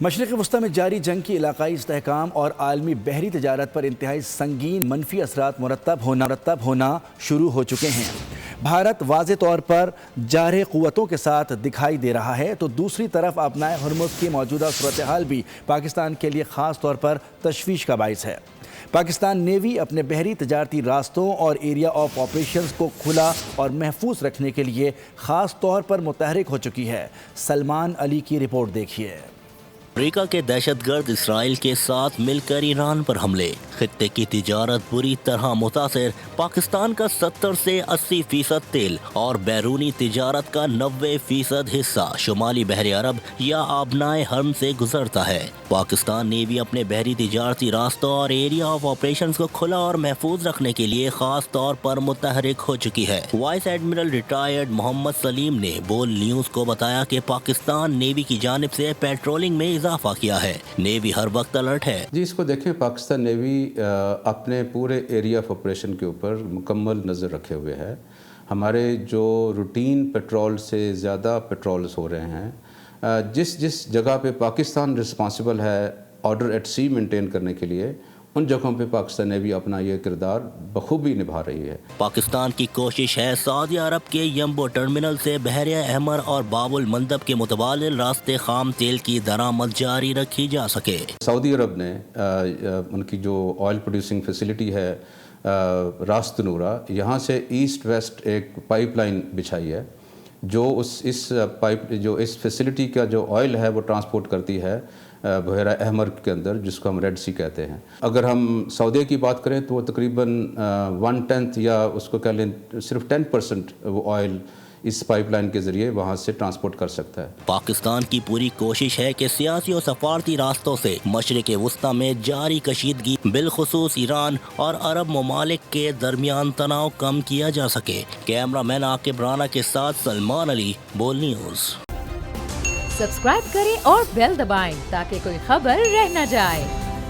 مشرق وسطی میں جاری جنگ کی علاقائی استحکام اور عالمی بحری تجارت پر انتہائی سنگین منفی اثرات مرتب ہونا شروع ہو چکے ہیں۔ بھارت واضح طور پر جارح قوتوں کے ساتھ دکھائی دے رہا ہے تو دوسری طرف اپنائے ہرمز کی موجودہ صورتحال بھی پاکستان کے لیے خاص طور پر تشویش کا باعث ہے۔ پاکستان نیوی اپنے بحری تجارتی راستوں اور ایریا آف آپریشنز کو کھلا اور محفوظ رکھنے کے لیے خاص طور پر متحرک ہو چکی ہے۔ سلمان علی کی رپورٹ دیکھیے۔ امریکہ کے دہشت گرد اسرائیل کے ساتھ مل کر ایران پر حملے، خطے کی تجارت بری طرح متاثر، پاکستان کا 70 سے 80% تیل اور بیرونی تجارت کا 90% حصہ شمالی بحر عرب یا آبنائے ہرم سے گزرتا ہے۔ پاکستان نیوی اپنے بحری تجارتی راستوں اور ایریا آف آپریشنز کو کھلا اور محفوظ رکھنے کے لیے خاص طور پر متحرک ہو چکی ہے۔ وائس ایڈمرل ریٹائرڈ محمد سلیم نے بول نیوز کو بتایا کہ پاکستان نیوی کی جانب سے پیٹرولنگ میں اضافہ کیا ہے، نیوی ہر وقت الرٹ ہے۔ جی، اس کو دیکھیں، پاکستان نیوی اپنے پورے ایریا آف آپریشن کے اوپر مکمل نظر رکھے ہوئے ہے۔ ہمارے جو روٹین پیٹرول سے زیادہ پیٹرولز ہو رہے ہیں، جس جگہ پہ پاکستان رسپانسبل ہے آرڈر ایٹ سی مینٹین کرنے کے لیے، ان جگہوں پہ پاکستان نیوی اپنا یہ کردار بخوبی نبھا رہی ہے۔ پاکستان کی کوشش ہے سعودی عرب کے یمبو ٹرمینل سے بحر احمر اور باب المندب کے متبادل راستے خام تیل کی درآمد جاری رکھی جا سکے۔ سعودی عرب نے ان کی جو آئل پروڈیوسنگ فیسلٹی ہے راست نورا، یہاں سے ایسٹ ویسٹ ایک پائپ لائن بچھائی ہے جو اس فیسلٹی کا جو آئل ہے وہ ٹرانسپورٹ کرتی ہے بحیرہ احمر کے اندر، جس کو ہم ریڈ سی کہتے ہیں۔ اگر ہم سعودیہ کی بات کریں تو وہ تقریباً 1/10 یا اس کو کہہ لیں صرف 10% وہ آئل اس پائپ لائن کے ذریعے وہاں سے ٹرانسپورٹ کر سکتا ہے۔ پاکستان کی پوری کوشش ہے کہ سیاسی اور سفارتی راستوں سے مشرق وسطی میں جاری کشیدگی، بالخصوص ایران اور عرب ممالک کے درمیان تناؤ کم کیا جا سکے۔ کیمرہ مین عاقب رانا کے ساتھ سلمان علی، بول نیوز۔ سبسکرائب کریں اور بیل دبائیں تاکہ کوئی خبر رہ نہ جائے۔